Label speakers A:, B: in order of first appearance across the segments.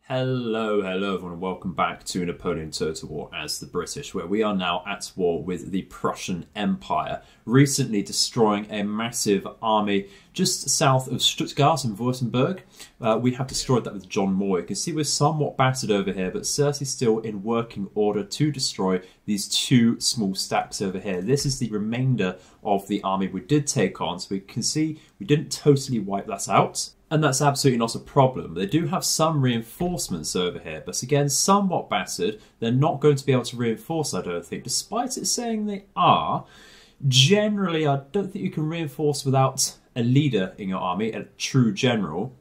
A: Hello everyone, and welcome back to Napoleon Total War as the British, where we are now at war with the Prussian Empire, recently destroying a massive army just south of Stuttgart and Württemberg. We have destroyed that with John Moore. You can see we're somewhat battered over here, but certainly still in working order to destroy these two small stacks over here. This is the remainder of the army we did take on, so we can see we didn't totally wipe that out. And that's absolutely not a problem. They do have some reinforcements over here, but again, somewhat battered. They're not going to be able to reinforce, I don't think, despite it saying they are. Generally, I don't think you can reinforce without a leader in your army, a true general.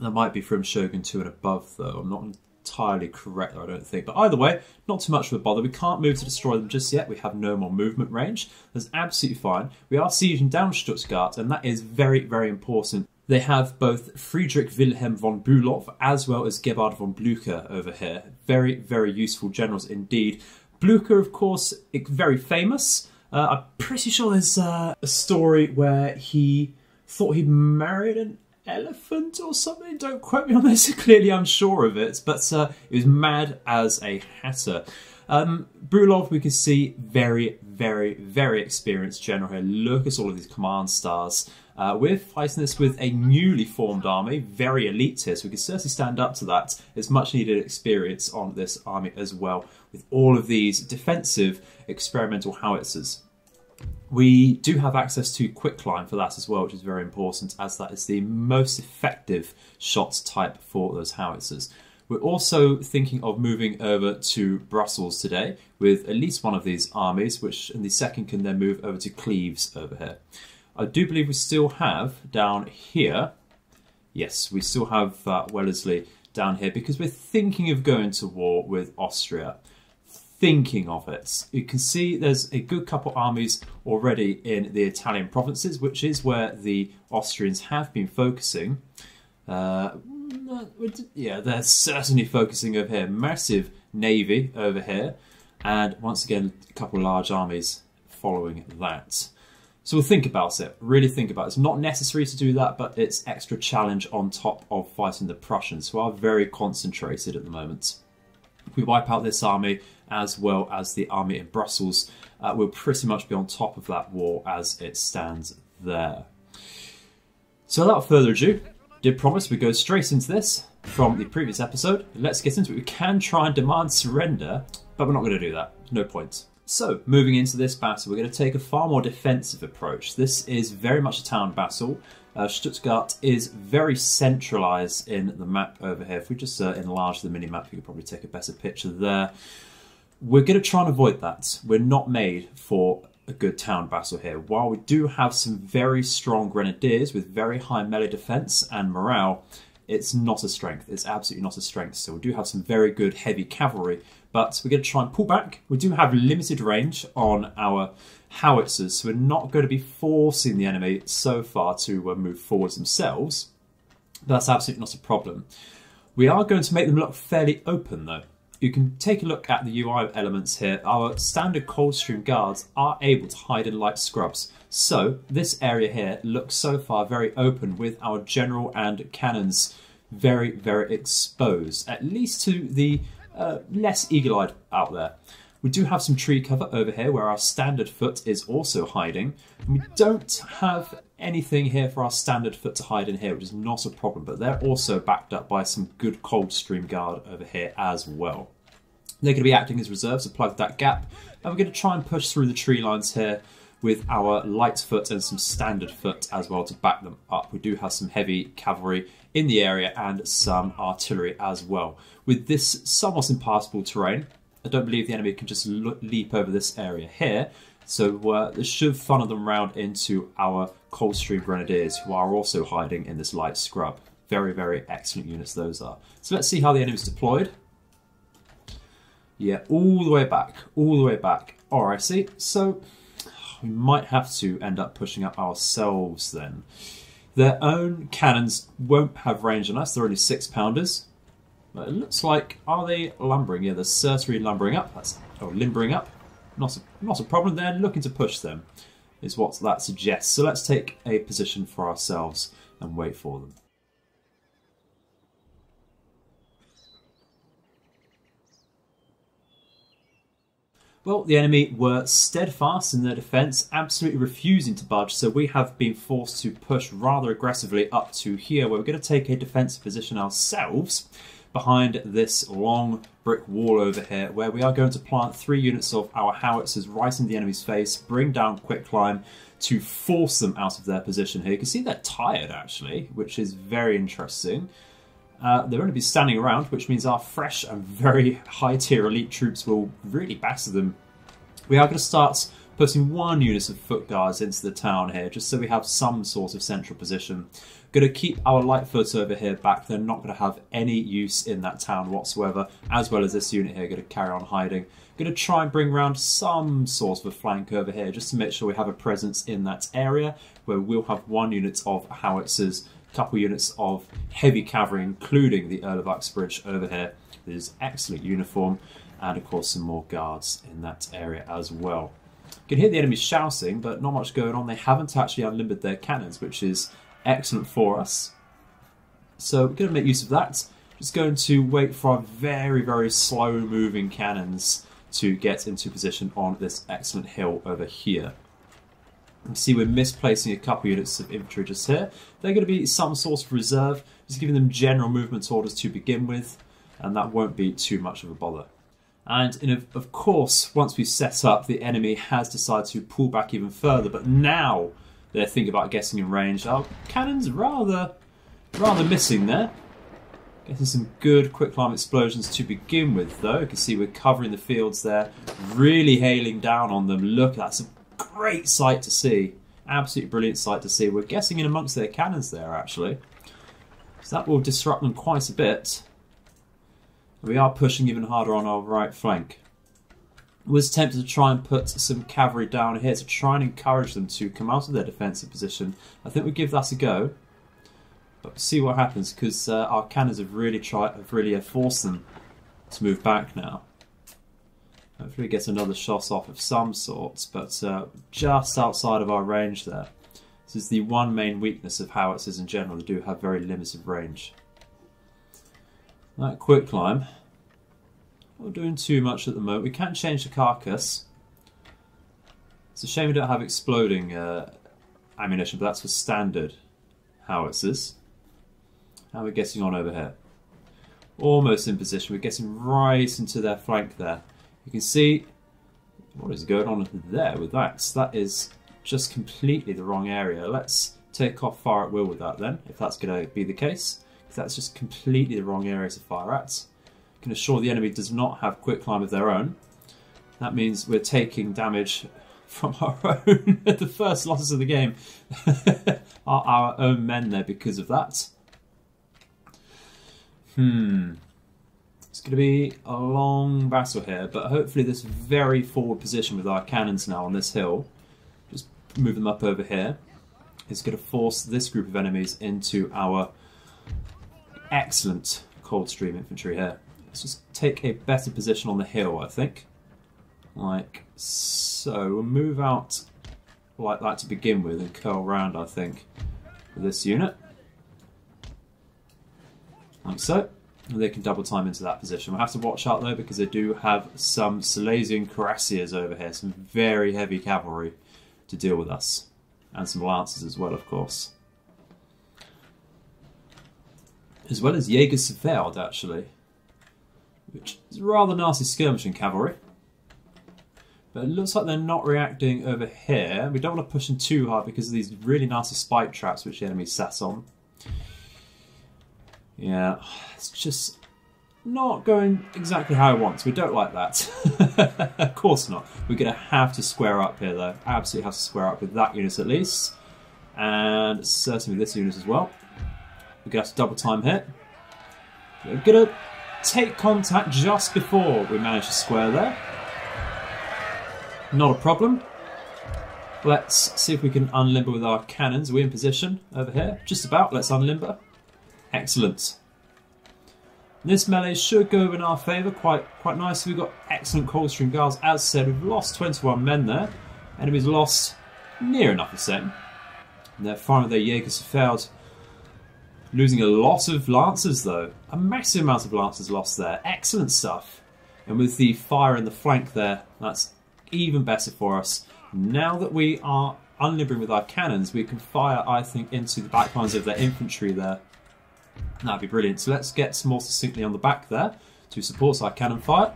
A: That might be from Shogun 2 and above, though. I'm not entirely correct, I don't think. But either way, not too much of a bother. We can't move to destroy them just yet. We have no more movement range. That's absolutely fine. We are sieging down Stuttgart, and that is very, very important. They have both Friedrich Wilhelm von Bülow as well as Gebhard von Blücher over here. Very, very useful generals indeed. Blücher, of course, very famous. I'm pretty sure there's a story where he thought he'd married an elephant or something. Don't quote me on this, clearly unsure of it. But he was mad as a hatter. Bülow, we can see, very, very, very experienced general here. Look at all of these command stars. We're fighting this with a newly formed army, very elite here, so we can certainly stand up to that. It's much needed experience on this army as well, with all of these defensive experimental howitzers. We do have access to quicklime for that as well, which is very important, as that is the most effective shot type for those howitzers. We're also thinking of moving over to Brussels today with at least one of these armies, which in the second can then move over to Cleves over here. I do believe we still have down here, yes, we still have Wellesley down here because we're thinking of going to war with Austria. Thinking of it. You can see there's a good couple armies already in the Italian provinces, which is where the Austrians have been focusing. Yeah, they're certainly focusing over here. Massive navy over here. And once again, a couple of large armies following that. So we'll think about it, really think about it. It's not necessary to do that, but it's extra challenge on top of fighting the Prussians, who are very concentrated at the moment. If we wipe out this army, as well as the army in Brussels, we'll pretty much be on top of that war as it stands there. So without further ado, did promise we go straight into this from the previous episode. Let's get into it. We can try and demand surrender, but we're not going to do that. No point. So, moving into this battle, we're going to take a far more defensive approach. This is very much a town battle. Stuttgart is very centralised in the map over here. If we just enlarge the mini-map, you could probably take a better picture there. We're going to try and avoid that. We're not made for a good town battle here. While we do have some very strong grenadiers with very high melee defence and morale, it's not a strength. It's absolutely not a strength. So we do have some very good heavy cavalry, but we're going to try and pull back. We do have limited range on our howitzers, so we're not going to be forcing the enemy so far to move forwards themselves. But that's absolutely not a problem. We are going to make them look fairly open, though. You can take a look at the UI elements here. Our standard Coldstream guards are able to hide in light scrubs. So this area here looks so far very open, with our general and cannons very, very exposed, at least to the less eagle-eyed out there. We do have some tree cover over here where our standard foot is also hiding. We don't have anything here for our standard foot to hide in here, which is not a problem, but they're also backed up by some good Coldstream guard over here as well. They're going to be acting as reserves to plug that gap, and we're going to try and push through the tree lines here with our light foot and some standard foot as well to back them up. We do have some heavy cavalry in the area and some artillery as well. With this somewhat impassable terrain, I don't believe the enemy can just leap over this area here, so this should funnel them round into our Coldstream Grenadiers, who are also hiding in this light scrub. Very, very excellent units those are. So let's see how the enemy's deployed. Yeah, all the way back, all the way back. Alright, see, so we might have to end up pushing up ourselves then. Their own cannons won't have range on us, they're only 6-pounders. But it looks like, are they lumbering? Yeah, they're certainly lumbering up. Limbering up. Not a problem. They're looking to push them, is what that suggests. So let's take a position for ourselves and wait for them. Well, the enemy were steadfast in their defence, absolutely refusing to budge, so we have been forced to push rather aggressively up to here, where we're going to take a defensive position ourselves behind this long brick wall over here, where we are going to plant 3 units of our howitzers right in the enemy's face, bring down quicklime to force them out of their position here. You can see they're tired, actually, which is very interesting. They're going to be standing around, which means our fresh and very high-tier elite troops will really batter them. We are going to start putting 1 unit of foot guards into the town here, just so we have some sort of central position. Going to keep our light foot over here back. They're not going to have any use in that town whatsoever, as well as this unit here going to carry on hiding. Going to try and bring around some sort of a flank over here, just to make sure we have a presence in that area, where we'll have 1 unit of howitzers, couple units of heavy cavalry, including the Earl of Uxbridge over here with his excellent uniform, and of course some more guards in that area as well. You can hear the enemy shouting, but not much going on. They haven't actually unlimbered their cannons, which is excellent for us. So we're going to make use of that. Just going to wait for our very, very slow moving cannons to get into position on this excellent hill over here. You can see we're misplacing a couple units of infantry just here. They're going to be some sort of reserve, just giving them general movement orders to begin with, and that won't be too much of a bother. And of course, once we've set up, the enemy has decided to pull back even further, but now they're thinking about getting in range. Our cannons rather missing there. Getting some good quicklime explosions to begin with, though. You can see we're covering the fields there, really hailing down on them. Look, that's a great sight to see. Absolutely brilliant sight to see. We're getting in amongst their cannons there, actually. So that will disrupt them quite a bit. We are pushing even harder on our right flank. I was tempted to try and put some cavalry down here to try and encourage them to come out of their defensive position. I think we'll give that a go. But we'll see what happens, because our cannons have really forced them to move back now. Hopefully we get another shot off of some sorts, but just outside of our range there. This is the one main weakness of howitzers in general. They do have very limited range. That quicklime, not doing too much at the moment. We can change the carcass. It's a shame we don't have exploding ammunition, but that's for standard howitzers. How are we getting on over here? Almost in position. We're getting right into their flank there. You can see what is going on there with that. That is just completely the wrong area. Let's take off fire at will with that then, if that's going to be the case. Because that's just completely the wrong area to fire at. I can assure the enemy does not have quicklime of their own. That means we're taking damage from our own. The first losses of the game are our own men there because of that. It's going to be a long battle here, but hopefully this very forward position with our cannons now on this hill, just move them up over here, is going to force this group of enemies into our excellent Coldstream infantry here. Let's just take a better position on the hill, I think. Like so. We'll move out like that to begin with and curl round, I think, with this unit. Like so. And they can double time into that position. We'll have to watch out though, because they do have some Silesian cuirassiers over here, some very heavy cavalry to deal with us. And some lancers as well, of course. As well as Jägersveld, actually. Which is rather nasty skirmishing cavalry. But it looks like they're not reacting over here. We don't want to push them too hard because of these really nasty spike traps which the enemy sat on. Yeah, it's just not going exactly how I want. We don't like that. Of course not. We're going to have to square up here though. Absolutely have to square up with that unit at least. And certainly this unit as well. We're going to have to double time here. We're going to take contact just before we manage to square there. Not a problem. Let's see if we can unlimber with our cannons. We're in position over here. Just about. Let's unlimber. Excellent. This melee should go in our favour quite nicely. We've got excellent Coldstream Guards. As said, we've lost 21 men there. Enemies lost near enough the same. And they're firing with their Jägersveld. Losing a lot of Lancers though. A massive amount of Lancers lost there. Excellent stuff. And with the fire in the flank there, that's even better for us. Now that we are unlimbering with our cannons, we can fire, I think, into the back lines of their infantry there. That'd be brilliant. So let's get some more succinctly on the back there to support our cannon fire.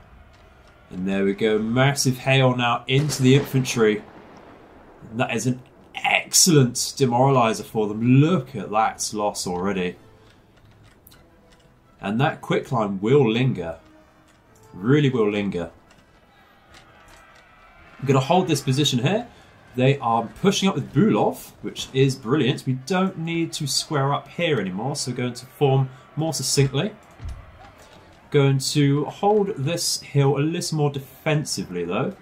A: And there we go. Massive hail now into the infantry. And that is an excellent demoralizer for them. Look at that loss already. And that quicklime will linger. Really will linger. I'm going to hold this position here. They are pushing up with Bulov, which is brilliant. We don't need to square up here anymore, so we're going to form more succinctly. Going to hold this hill a little more defensively though.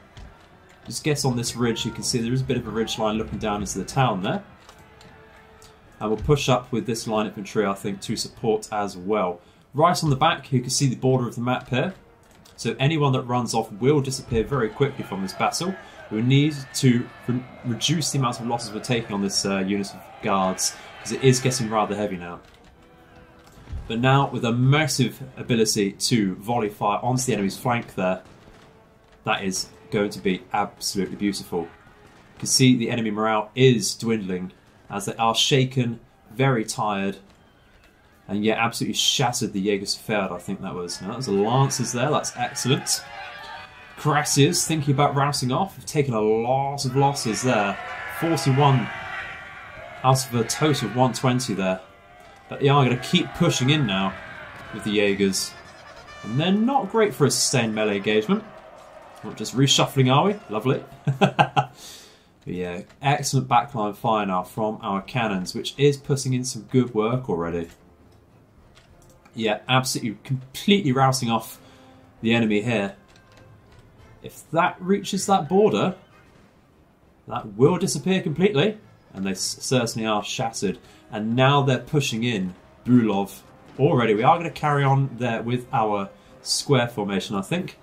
A: Just get on this ridge. You can see there is a bit of a ridge line looking down into the town there. And we'll push up with this line infantry, I think, to support as well. Right on the back, you can see the border of the map here. So anyone that runs off will disappear very quickly from this battle. We need to reduce the amount of losses we're taking on this unit of guards, because it is getting rather heavy now. But now, with a massive ability to volley fire onto the enemy's flank there, that is going to be absolutely beautiful. You can see the enemy morale is dwindling as they are shaken, very tired, and yet absolutely shattered the Jägersfeld, I think that was. Now, there's the Lancers there, that's excellent. Cuirassiers thinking about rousing off, have taken a lot of losses there. 41 out of a total of 120 there. But they are going to keep pushing in now with the Jaegers. And they're not great for a sustained melee engagement. Not just reshuffling, are we? Lovely. But yeah, excellent backline fire now from our cannons, which is putting in some good work already. Yeah, absolutely, completely rousing off the enemy here. If that reaches that border, that will disappear completely. And they certainly are shattered. And now they're pushing in Bulov already. We are going to carry on there with our square formation, I think.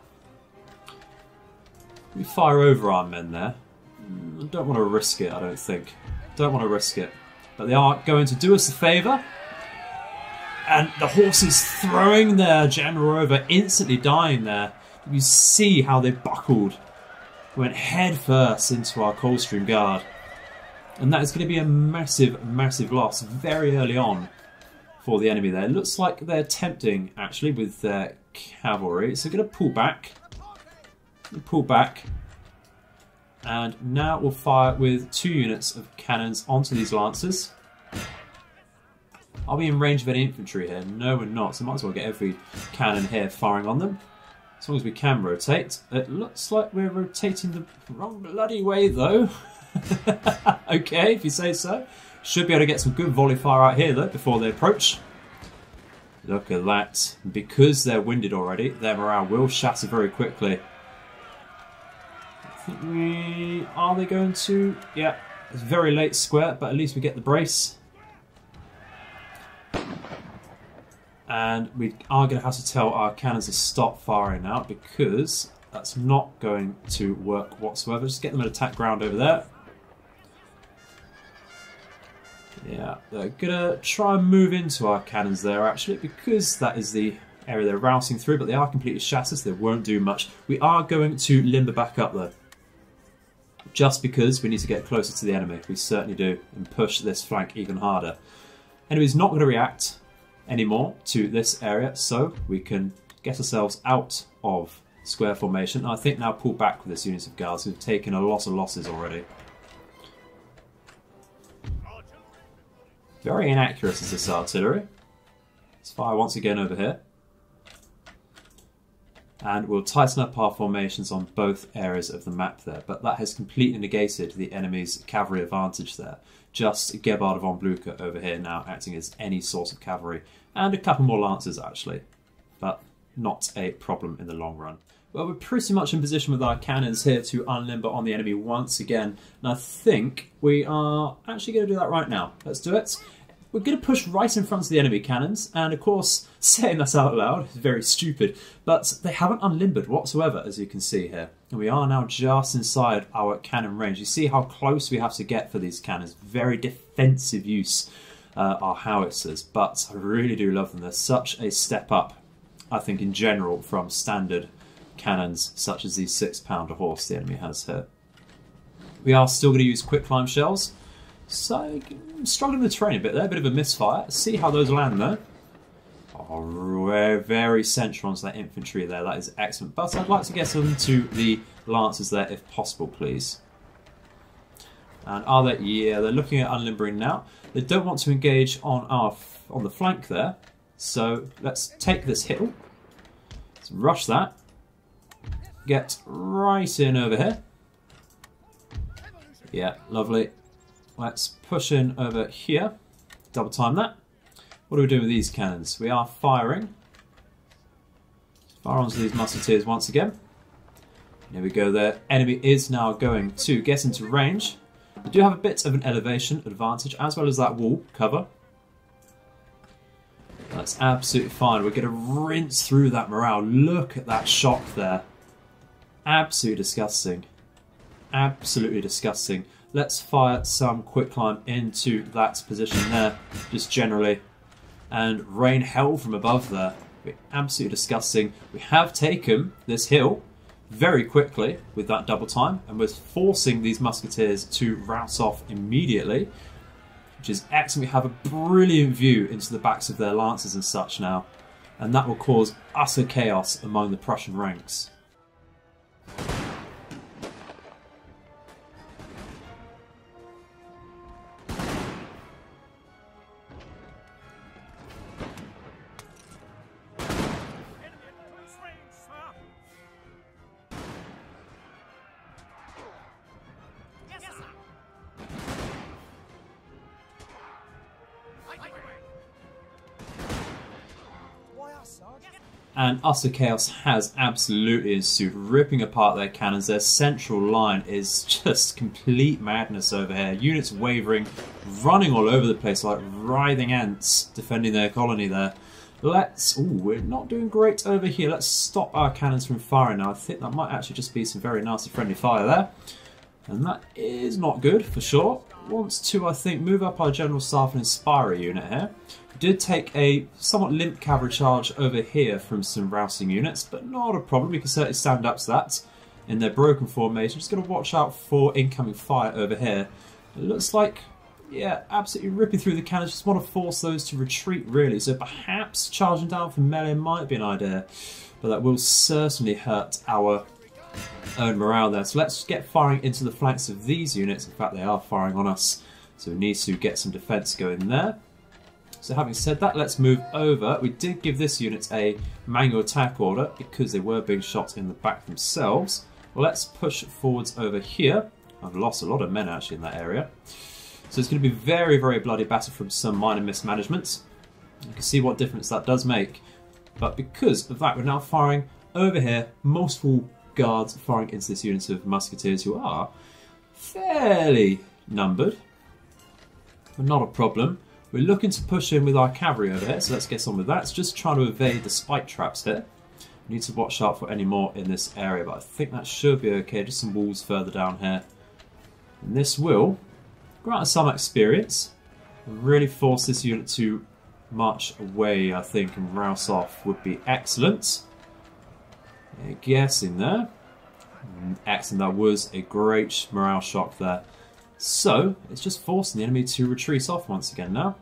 A: We fire over our men there. I don't want to risk it, I don't think. Don't want to risk it. But they are going to do us a favour. And the horses throwing their general over, instantly dying there. You see how they buckled. Went head first into our Coldstream Guard. And that is going to be a massive, massive loss very early on for the enemy there. It looks like they're attempting, actually, with their cavalry. So we're going to pull back. Pull back. And now we'll fire with 2 units of cannons onto these lancers. Are we in range of any infantry here? No, we're not. So might as well get every cannon here firing on them. As long as we can rotate. It looks like we're rotating the wrong bloody way, though. Okay, if you say so. Should be able to get some good volley fire out here, though, before they approach. Look at that. Because they're winded already, their morale will shatter very quickly. I think we... Are they going to... Yeah, it's very late square, but at least we get the brace. And we are going to have to tell our cannons to stop firing now, because that's not going to work whatsoever. Just get them at attack ground over there. Yeah, they're going to try and move into our cannons there, actually, because that is the area they're rousing through, but they are completely shattered, so they won't do much. We are going to limber back up, though, just because we need to get closer to the enemy. We certainly do, and push this flank even harder. Enemy's not going to react anymore to this area, so we can get ourselves out of square formation. I think now pull back with this unit of guards. We've taken a lot of losses already. Very inaccurate is this artillery. Let's fire once again over here. And we'll tighten up our formations on both areas of the map there. But that has completely negated the enemy's cavalry advantage there. Just Gebhard von Blücher over here now acting as any sort of cavalry. And a couple more lancers, actually. But not a problem in the long run. Well, we're pretty much in position with our cannons here to unlimber on the enemy once again. And I think we are actually going to do that right now. Let's do it. We're going to push right in front of the enemy cannons. And of course, saying that out loud is very stupid. But they haven't unlimbered whatsoever, as you can see here. And we are now just inside our cannon range. You see how close we have to get for these cannons. Very defensive use, our howitzers. But I really do love them. They're such a step up, I think, in general, from standard cannons such as these 6-pounder horse the enemy has here. We are still going to use quick climb shells, so struggling with the terrain a bit there, a bit of a misfire. See how those land though. Oh, we're very central onto that infantry there, that is excellent. But I'd like to get onto the lancers there if possible, please. And are they? Yeah, they're looking at unlimbering now. They don't want to engage on the flank there, so let's take this hill. Let's rush that. Get right in over here. Yeah, lovely. Let's push in over here. Double time that. What are we doing with these cannons? We are firing. Fire onto these musketeers once again. There we go there. Enemy is now going to get into range. We do have a bit of an elevation advantage as well as that wall cover. That's absolutely fine. We're going to rinse through that morale. Look at that shock there. Absolutely disgusting. Absolutely disgusting. Let's fire some quick climb into that position there, just generally, and rain hell from above there. Absolutely disgusting. We have taken this hill very quickly with that double time, and we're forcing these musketeers to rout off immediately, which is excellent. We have a brilliant view into the backs of their lancers and such now, and that will cause utter chaos among the Prussian ranks. And utter chaos has absolutely ensued, ripping apart their cannons. Their central line is just complete madness over here. Units wavering, running all over the place like writhing ants, defending their colony there. We're not doing great over here. Let's stop our cannons from firing now. I think that might actually just be some very nasty friendly fire there. And that is not good, for sure. Wants to, I think, move up our general staff and inspire a unit here. We did take a somewhat limp cavalry charge over here from some rousing units, but not a problem. We can certainly stand up to that in their broken formation. Just going to watch out for incoming fire over here. It looks like, yeah, absolutely ripping through the cannons. Just want to force those to retreat, really. So perhaps charging down from melee might be an idea, but that will certainly hurt our own morale there. So let's get firing into the flanks of these units. In fact, they are firing on us, so we need to get some defence going there. So having said that, let's move over. We did give this unit a manual attack order because they were being shot in the back themselves. Well, let's push forwards over here. I've lost a lot of men actually in that area. So it's going to be very, very bloody battle from some minor mismanagement. You can see what difference that does make. But because of that, we're now firing over here, multiple guards firing into this unit of musketeers who are fairly numbered, but not a problem. We're looking to push in with our cavalry over here, so let's get on with that. It's just trying to evade the spike traps here. We need to watch out for any more in this area, but I think that should be okay. Just some walls further down here. And this will grant us some experience and really force this unit to march away, I think, and rouse off would be excellent. Guessing there. Excellent, that was a great morale shock there. So, it's just forcing the enemy to retreat off once again now.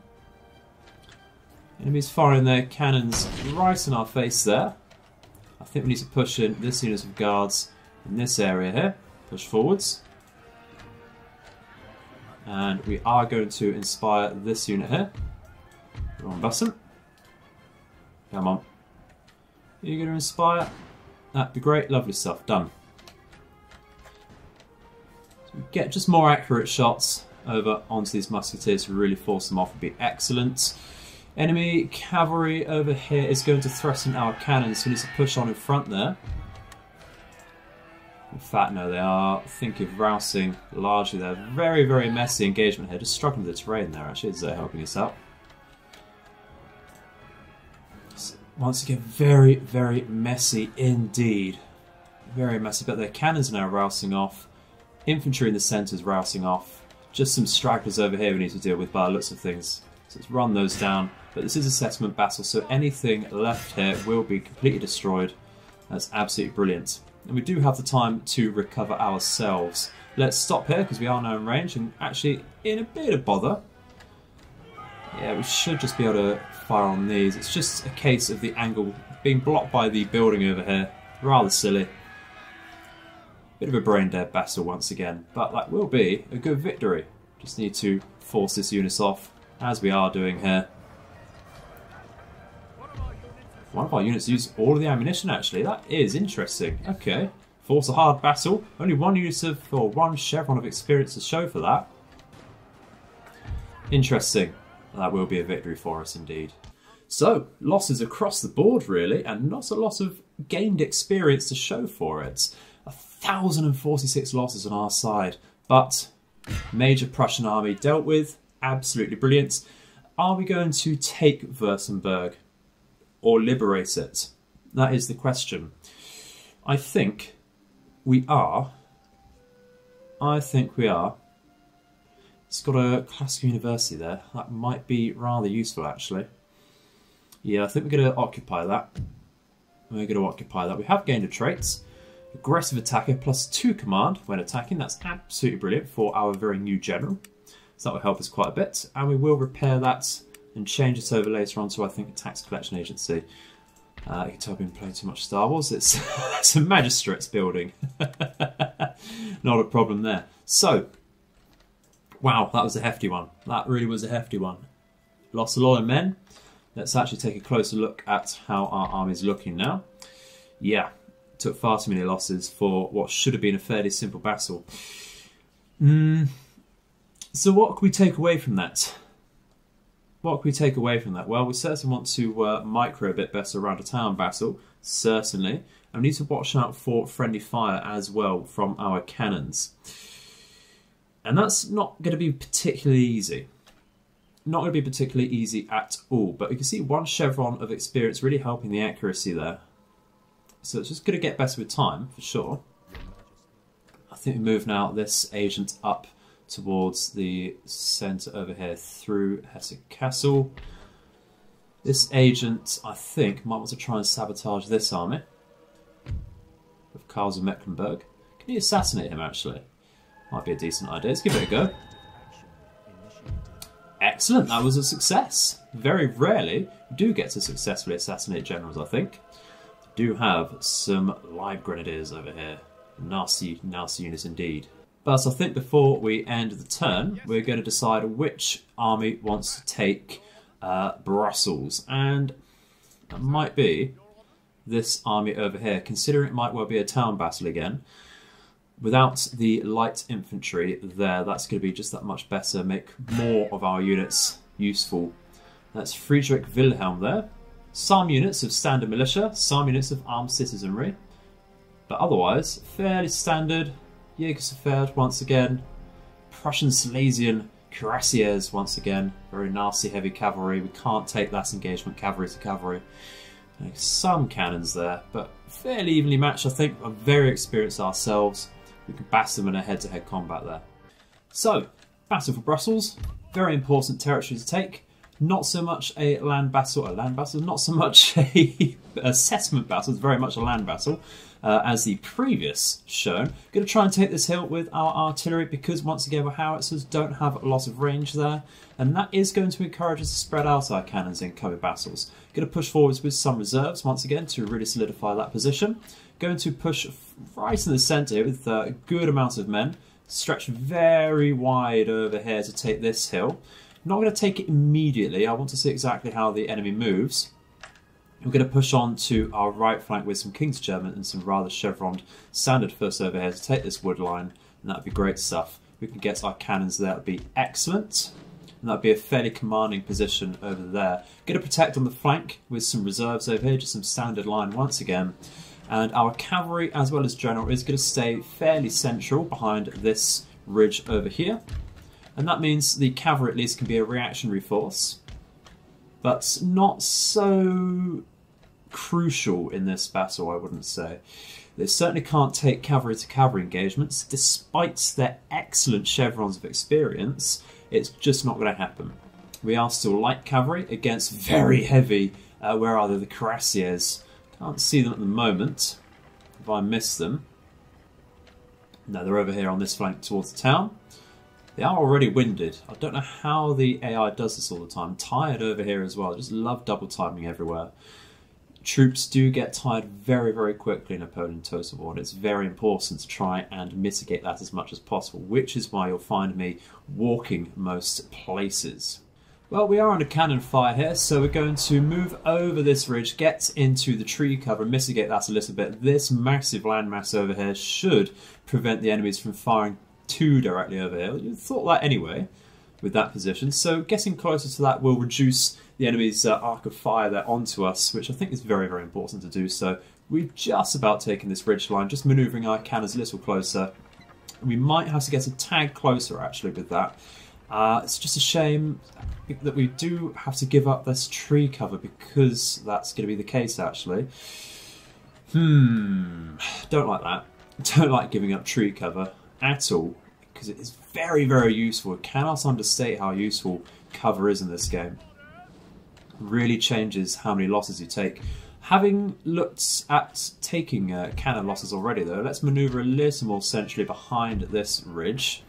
A: Enemies firing their cannons right in our face there. I think we need to push in this unit of guards in this area here. Push forwards. And we are going to inspire this unit here. Wrong button. Come on. You're going to inspire. That'd be great. Lovely stuff. Done. So we get just more accurate shots over onto these musketeers to really force them off would be excellent. Enemy cavalry over here is going to threaten our cannons, so we need to push on in front there. In fact, no, they are thinking of rousing largely there. Very, very messy engagement here. Just struggling with the terrain there, actually, is helping us out. Once again, very, very messy indeed. Very messy, but their cannons are now rousing off. Infantry in the centre is rousing off. Just some stragglers over here we need to deal with by the looks of things. So let's run those down. But this is a settlement battle, so anything left here will be completely destroyed. That's absolutely brilliant. And we do have the time to recover ourselves. Let's stop here because we are now in range and actually in a bit of bother. Yeah, we should just be able to fire on these. It's just a case of the angle being blocked by the building over here. Rather silly. Bit of a brain dead battle once again, but that will be a good victory. Just need to force this unit off, as we are doing here. One of our units used all of the ammunition actually. That is interesting. Okay. Force a hard battle. Only one unit of, or one chevron of experience to show for that. Interesting. That will be a victory for us indeed. So, losses across the board really, and not a lot of gained experience to show for it. 1,046 losses on our side, but major Prussian army dealt with. Absolutely brilliant. Are we going to take Württemberg or liberate it? That is the question. I think we are. It's got a classical university there. That might be rather useful actually. Yeah, I think we're going to occupy that. We have gained a trait. Aggressive attacker +2 command when attacking. That's absolutely brilliant for our very new general. So that will help us quite a bit. And we will repair that and change it over later on to, I think, a tax collection agency. You can tell I've been playing too much Star Wars. It's, it's a magistrate's building. Not a problem there. So, wow, that was a hefty one. That really was a hefty one. Lost a lot of men. Let's actually take a closer look at how our army's looking now. Yeah, took far too many losses for what should have been a fairly simple battle. So what can we take away from that? Well, we certainly want to micro a bit better around a town battle, certainly. And we need to watch out for friendly fire as well from our cannons. And that's not going to be particularly easy. Not going to be particularly easy at all, but you can see one chevron of experience really helping the accuracy there. So it's just going to get better with time, for sure. I think we move now this agent up towards the centre over here through Hesse Castle. This agent, I think, might want to try and sabotage this army of Karl's of Mecklenburg. Can you assassinate him, actually? Might be a decent idea. Let's give it a go. Excellent, that was a success. Very rarely you do get to successfully assassinate generals, I think. Do have some live grenadiers over here. Nasty, nasty units indeed. But I think before we end the turn, we're going to decide which army wants to take Brussels. And that might be this army over here, considering it might well be a town battle again. Without the light infantry there, that's going to be just that much better, make more of our units useful. That's Friedrich Wilhelm there. Some units of standard militia, some units of armed citizenry. But otherwise, fairly standard. Jägersfeld once again. Prussian Silesian cuirassiers once again. Very nasty heavy cavalry. We can't take that engagement cavalry to cavalry. Some cannons there, but fairly evenly matched, I think. We're very experienced ourselves. We can bash them in a head-to-head combat there. So, battle for Brussels. Very important territory to take. Not so much a land battle, not so much a assessment battle, it's very much a land battle, as the previous shown. Going to try and take this hill with our artillery because once again our howitzers don't have a lot of range there, and that is going to encourage us to spread out our cannons in coming battles. Going to push forwards with some reserves once again to really solidify that position. Going to push right in the centre here with a good amount of men, stretch very wide over here to take this hill. Not going to take it immediately. I want to see exactly how the enemy moves. We're going to push on to our right flank with some King's German and some rather chevroned standard first over here to take this wood line, and that would be great stuff. We can get our cannons there, that would be excellent. And that would be a fairly commanding position over there. Going to protect on the flank with some reserves over here, just some standard line once again. And our cavalry as well as general is going to stay fairly central behind this ridge over here. And that means the cavalry at least can be a reactionary force, but not so crucial in this battle, I wouldn't say. They certainly can't take cavalry to cavalry engagements. Despite their excellent chevrons of experience, it's just not going to happen. We are still light cavalry against very heavy, where are they, the cuirassiers. Can't see them at the moment. If I miss them. No, they're over here on this flank towards the town. They are already winded. I don't know how the AI does this all the time. Tired over here as well. I just love double timing everywhere. Troops do get tired very, very quickly in Napoleon Total War. It's very important to try and mitigate that as much as possible, which is why you'll find me walking most places. Well, we are under cannon fire here, so we're going to move over this ridge, get into the tree cover and mitigate that a little bit. This massive landmass over here should prevent the enemies from firing too directly over here. You'd thought that anyway with that position, so getting closer to that will reduce the enemy's arc of fire there onto us, which I think is very, very important to do so. We've just about taken this ridge line, just manoeuvring our cannons a little closer. We might have to get a tad closer actually with that. It's just a shame that we do have to give up this tree cover because that's going to be the case actually. Don't like that. Don't like giving up tree cover at all because it is very, very useful. I cannot understate how useful cover is in this game. It really changes how many losses you take. Having looked at taking cannon losses already though, let's manoeuvre a little more centrally behind this ridge.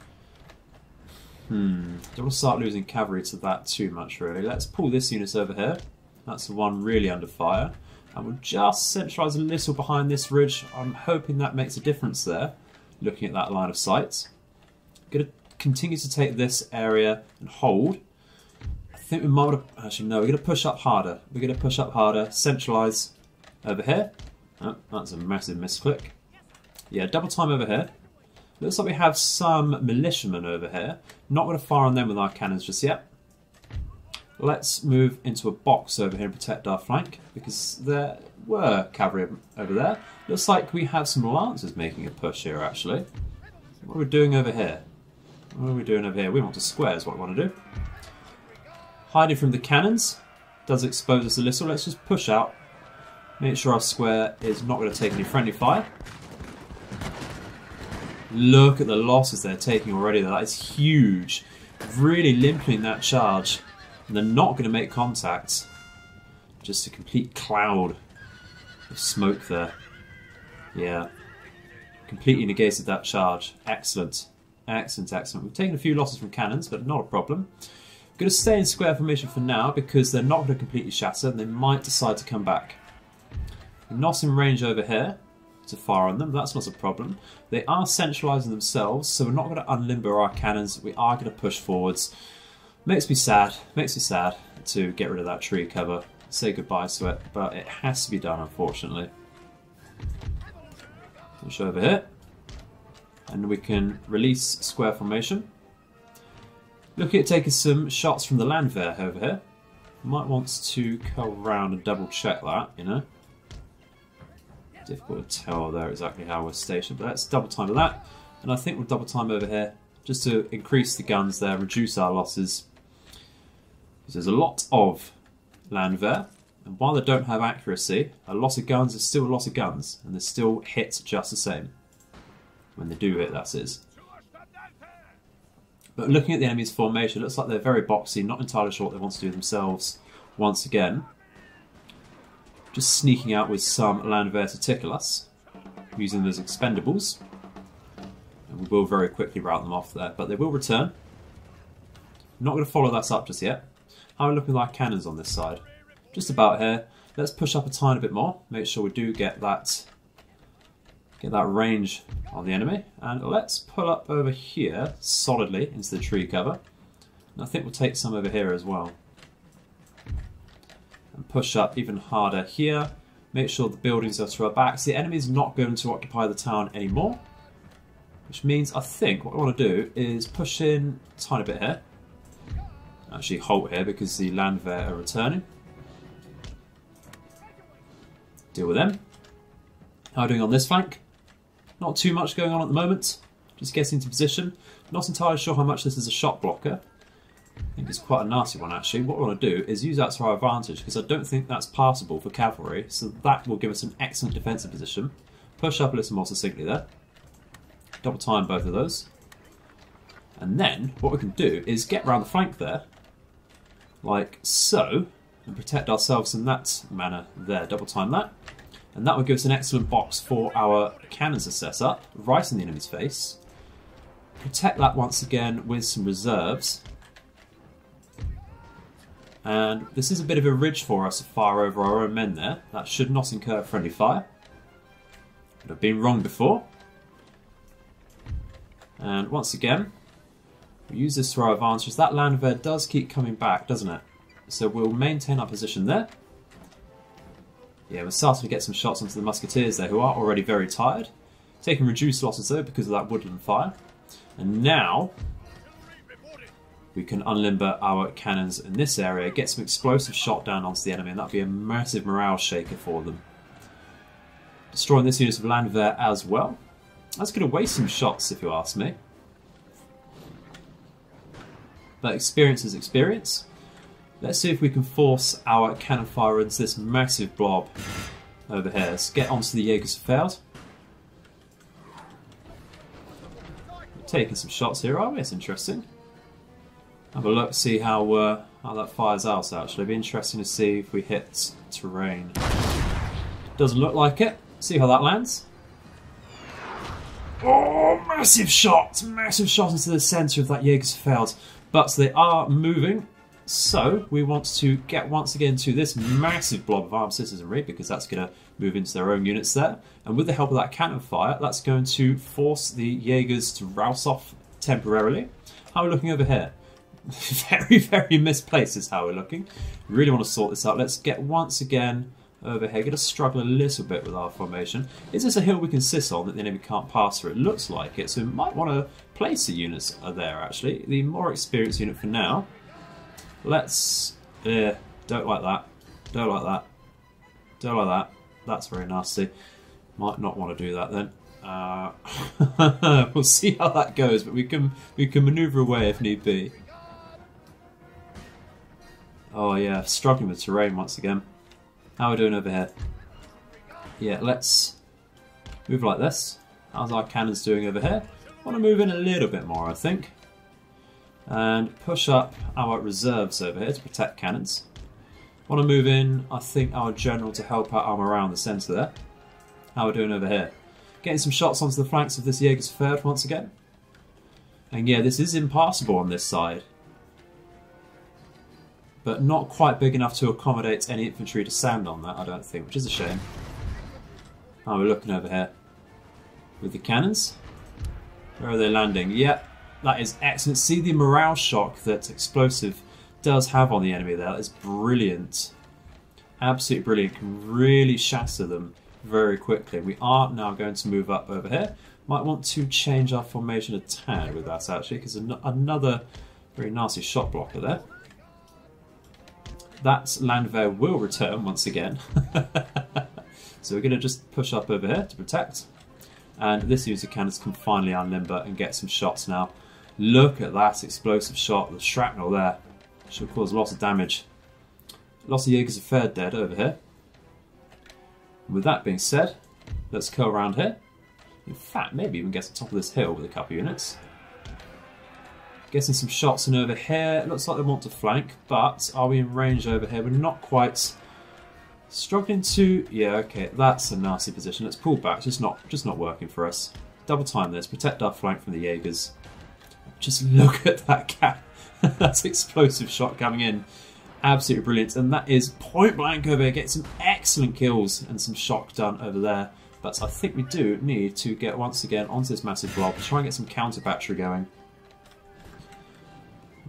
A: Don't want to start losing cavalry to that too much really. Let's pull this unit over here. That's the one really under fire. And we'll just centralise a little behind this ridge. I'm hoping that makes a difference there, looking at that line of sight. Going to continue to take this area and hold. I think we might want to... Actually, no, we're going to push up harder. We're going to push up harder, centralise over here. Oh, that's a massive misclick. Yeah, double time over here. Looks like we have some militiamen over here. Not going to fire on them with our cannons just yet. Let's move into a box over here and protect our flank, because there were cavalry over there. Looks like we have some lancers making a push here, actually. What are we doing over here? What are we doing over here? We want to square is what we want to do. Hiding from the cannons does expose us a little. Let's just push out. Make sure our square is not going to take any friendly fire. Look at the losses they're taking already. That is huge. Really limping that charge. And they're not going to make contact. Just a complete cloud of smoke there. Yeah. Completely negated that charge. Excellent. Excellent, excellent. We've taken a few losses from cannons, but not a problem. Going to stay in square formation for now because they're not going to completely shatter and they might decide to come back. We're not in range over here to fire on them. That's not a problem. They are centralising themselves, so we're not going to unlimber our cannons. We are going to push forwards. Makes me sad to get rid of that tree cover, say goodbye to it, but it has to be done, unfortunately. Push over here, and we can release square formation. Looking at taking some shots from the Landwehr over here. Might want to go around and double check that, you know. Difficult to tell there exactly how we're stationed, but let's double time that, and I think we'll double time over here just to increase the guns there, reduce our losses. There's a lot of Landwehr, and while they don't have accuracy, a lot of guns is still a lot of guns, and they still hit just the same. When they do hit, that is. But looking at the enemy's formation, it looks like they're very boxy, not entirely sure what they want to do themselves once again. Just sneaking out with some Landwehr to tickle us, using those expendables. And we will very quickly rout them off there, but they will return. Not going to follow that up just yet. How are we looking like cannons on this side? Just about here. Let's push up a tiny bit more. Make sure we do get that range on the enemy. And let's pull up over here solidly into the tree cover. And I think we'll take some over here as well. And push up even harder here. Make sure the buildings are to our backs. The enemy is not going to occupy the town anymore. Which means I think what I want to do is push in a tiny bit here. Actually halt here because the Landwehr are returning. Deal with them. How are we doing on this flank? Not too much going on at the moment. Just getting into position. Not entirely sure how much this is a shot blocker. I think it's quite a nasty one actually. What we want to do is use that to our advantage because I don't think that's passable for cavalry. So that will give us an excellent defensive position. Push up a little more succinctly there. Double time both of those. And then what we can do is get around the flank there. Like so, and protect ourselves in that manner there. Double time that. And that would give us an excellent box for our cannons to set up, right in the enemy's face. Protect that once again with some reserves. And this is a bit of a ridge for us to fire over our own men there. That should not incur friendly fire. Would have been wrong before. And once again, we use this to our advantage. That Landwehr does keep coming back, doesn't it? So we'll maintain our position there. Yeah, we're starting to get some shots onto the musketeers there, who are already very tired. Taking reduced losses though because of that woodland fire. And now we can unlimber our cannons in this area, get some explosive shot down onto the enemy, and that'll be a massive morale shaker for them. Destroying this unit of Landwehr as well. That's going to waste some shots if you ask me. But experience is experience. Let's see if we can force our cannon fire into this massive blob over here. Let's get onto the Jägersfeld. We're taking some shots here, are we? It's interesting. Have a look, see how that fires out actually. It'll be interesting to see if we hit terrain. Doesn't look like it. See how that lands. Oh, massive shot! Massive shot into the centre of that Jägersfeld. But they are moving. So we want to get once again to this massive blob of armed citizenry, because that's going to move into their own units there. And with the help of that cannon fire, that's going to force the Jaegers to rouse off temporarily. How are we looking over here? Very, very misplaced is how we're looking. Really want to sort this out. Let's get once again over here. Going to struggle a little bit with our formation. Is this a hill we can sit on that the enemy can't pass through? It looks like it, so we might want to place the units there actually. The more experienced unit for now. Let's... don't like that. Don't like that. Don't like that. That's very nasty. Might not want to do that then. We'll see how that goes, but we can manoeuvre away if need be. Oh yeah, struggling with terrain once again. How are we doing over here? Yeah, let's move like this. How's our cannons doing over here? Want to move in a little bit more, I think. And push up our reserves over here to protect cannons. Want to move in, I think, our general to help out our morale in the centre there. How are we doing over here? Getting some shots onto the flanks of this Jägersfeld once again. And yeah, this is impassable on this side. But not quite big enough to accommodate any infantry to stand on that, I don't think, which is a shame. How are we looking over here? With the cannons? Where are they landing? Yep, that is excellent. See the morale shock that explosive does have on the enemy there. That is brilliant. Absolutely brilliant. Can really shatter them very quickly. We are now going to move up over here. Might want to change our formation a tad with that actually, because another very nasty shot blocker there. That Landwehr will return once again. So we're going to just push up over here to protect. And this unit of cannons can finally unlimber and get some shots now. Look at that explosive shot, the shrapnel there. Should cause lots of damage. Lots of Jägersfeld dead over here. And with that being said, let's go around here. In fact, maybe even get to the top of this hill with a couple of units. Getting some shots in over here. It looks like they want to flank, but are we in range over here? We're not quite. Struggling to... yeah, okay, that's a nasty position. Let's pull back. Just not working for us. Double time this. Protect our flank from the Jaegers. Just look at that cat. That's explosive shot coming in. Absolutely brilliant. And that is point blank over here. Get some excellent kills and some shock done over there. But I think we do need to get once again onto this massive blob. Try and get some counter battery going.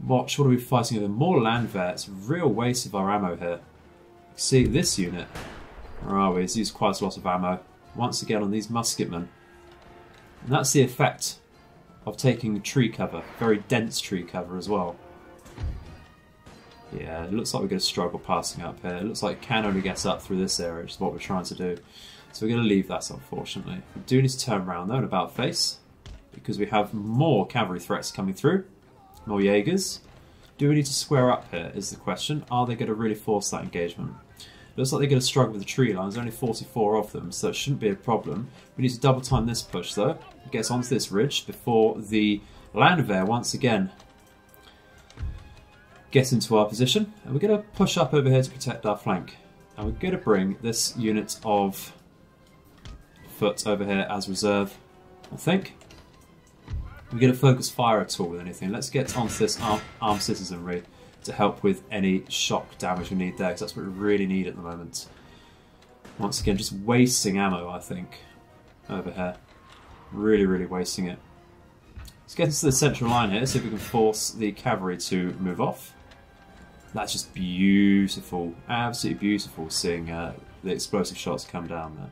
A: Watch, what are we fighting over? More Landwehr. It's a real waste of our ammo here. See, this unit, where are we? It's used quite a lot of ammo. Once again on these musketmen. And that's the effect of taking tree cover. Very dense tree cover as well. Yeah, it looks like we're going to struggle passing up here. It looks like it can only get up through this area, which is what we're trying to do. So we're going to leave that, unfortunately. We do need to turn around though and about face, because we have more cavalry threats coming through. More Jaegers. Do we need to square up here is the question. Are they going to really force that engagement? Looks like they're going to struggle with the tree line. There's only 44 of them, so it shouldn't be a problem. We need to double time this push though. Get us onto this ridge before the Landwehr once again get into our position. And we're going to push up over here to protect our flank. And we're going to bring this unit of foot over here as reserve, I think. We're going to focus fire at all with anything. Let's get onto this armed citizenry to help with any shock damage we need there, because that's what we really need at the moment. Once again, just wasting ammo, I think, over here. Really, really wasting it. Let's get into the central line here, see if we can force the cavalry to move off. That's just beautiful, absolutely beautiful, seeing the explosive shots come down there.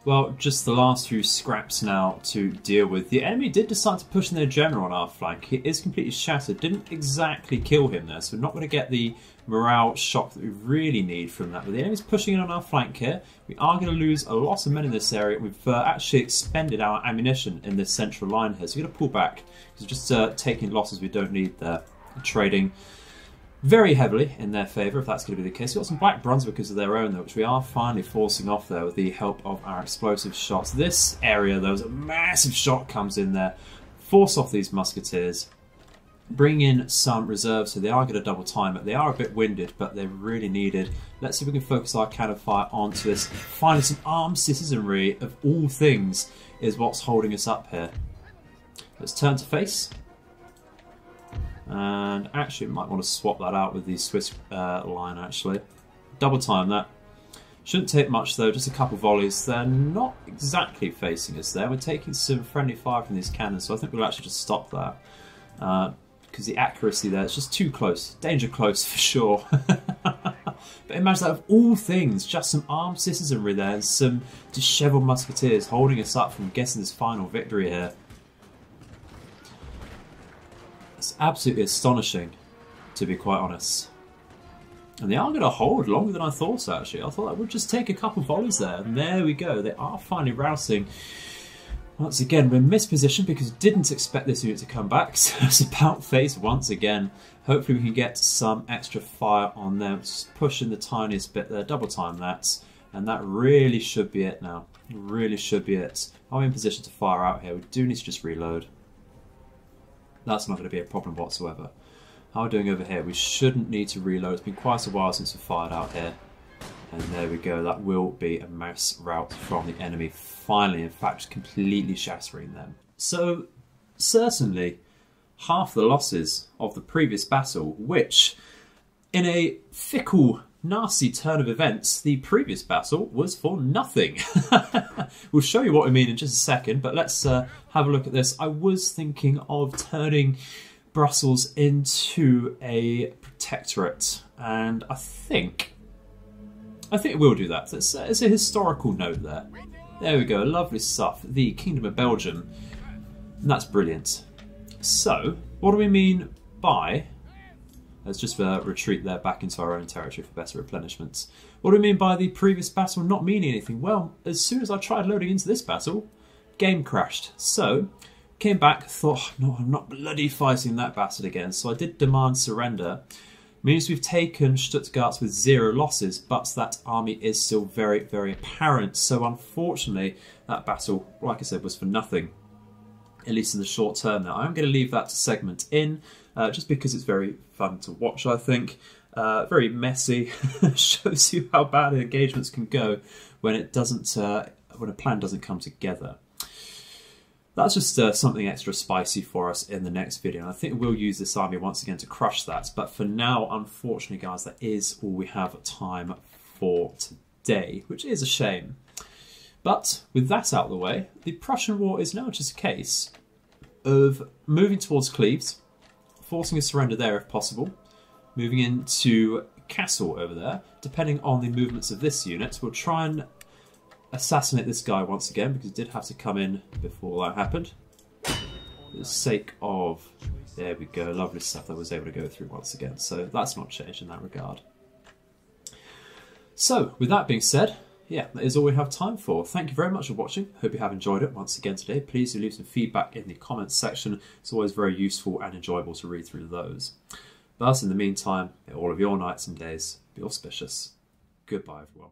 A: Well, just the last few scraps now to deal with. The enemy did decide to push in their general on our flank. He is completely shattered. Didn't exactly kill him there, so we're not going to get the morale shock that we really need from that. But the enemy's pushing in on our flank here. We are going to lose a lot of men in this area. We've actually expended our ammunition in this central line here, so we're going to pull back. Because we're just taking losses we don't need there. Trading very heavily in their favour, if that's going to be the case. We've got some Black Brunswickers of their own, though, which we are finally forcing off there with the help of our explosive shots. This area, though, is a massive shot comes in there. Force off these musketeers. Bring in some reserves, so they are going to double time it. They are a bit winded, but they're really needed. Let's see if we can focus our cannon fire onto this. Finally, some armed citizenry, of all things, is what's holding us up here. Let's turn to face. And actually, we might want to swap that out with the Swiss line, actually. Double time that. Shouldn't take much, though, just a couple volleys. They're not exactly facing us there. We're taking some friendly fire from these cannons, so I think we'll actually just stop that. Because the accuracy there is just too close. Danger close, for sure. But imagine that, of all things, just some armed citizenry there and some dishevelled musketeers holding us up from getting this final victory here. It's absolutely astonishing, to be quite honest. And they are going to hold longer than I thought, actually. I thought that would just take a couple volleys there. And there we go. They are finally rousing. Once again, we're mispositioned because we didn't expect this unit to come back. So it's about face once again. Hopefully we can get some extra fire on them. Just push in the tiniest bit there. Double time that. And that really should be it now. Really should be it. Are we in position to fire out here? We do need to just reload. That's not going to be a problem whatsoever. How are we doing over here? We shouldn't need to reload. It's been quite a while since we fired out here. And there we go. That will be a mass rout from the enemy. Finally, in fact, completely shattering them. So, certainly, half the losses of the previous battle, which, in a fickle, nasty turn of events, the previous battle was for nothing. We'll show you what we mean in just a second, but let's have a look at this. I was thinking of turning Brussels into a protectorate, and I think we'll do that. It's a historical note there. There we go, lovely stuff. The Kingdom of Belgium, and that's brilliant. So, what do we mean by... Let's just retreat there back into our own territory for better replenishments. What do we mean by the previous battle not meaning anything? Well, as soon as I tried loading into this battle, game crashed. So, came back, thought, no, I'm not bloody fighting that battle again. So I did demand surrender. Means we've taken Stuttgart with 0 losses, but that army is still very, very apparent. So unfortunately, that battle, like I said, was for nothing. At least in the short term now. I'm going to leave that segment in, just because it's very fun to watch, I think. Very messy. Shows you how bad engagements can go when it doesn't, when a plan doesn't come together. That's just something extra spicy for us in the next video. And I think we'll use this army once again to crush that. But for now, unfortunately, guys, that is all we have time for today, which is a shame. But with that out of the way, the Prussian war is now just a case of moving towards Cleves, forcing a surrender there if possible, moving into Kassel over there. Depending on the movements of this unit, we'll try and assassinate this guy once again, because he did have to come in before that happened. For the sake of There we go, lovely stuff that I was able to go through once again. So that's not changed in that regard. So, with that being said, yeah, that is all we have time for. Thank you very much for watching. Hope you have enjoyed it once again today. Please do leave some feedback in the comments section. It's always very useful and enjoyable to read through those. But in the meantime, may all of your nights and days be auspicious. Goodbye, everyone.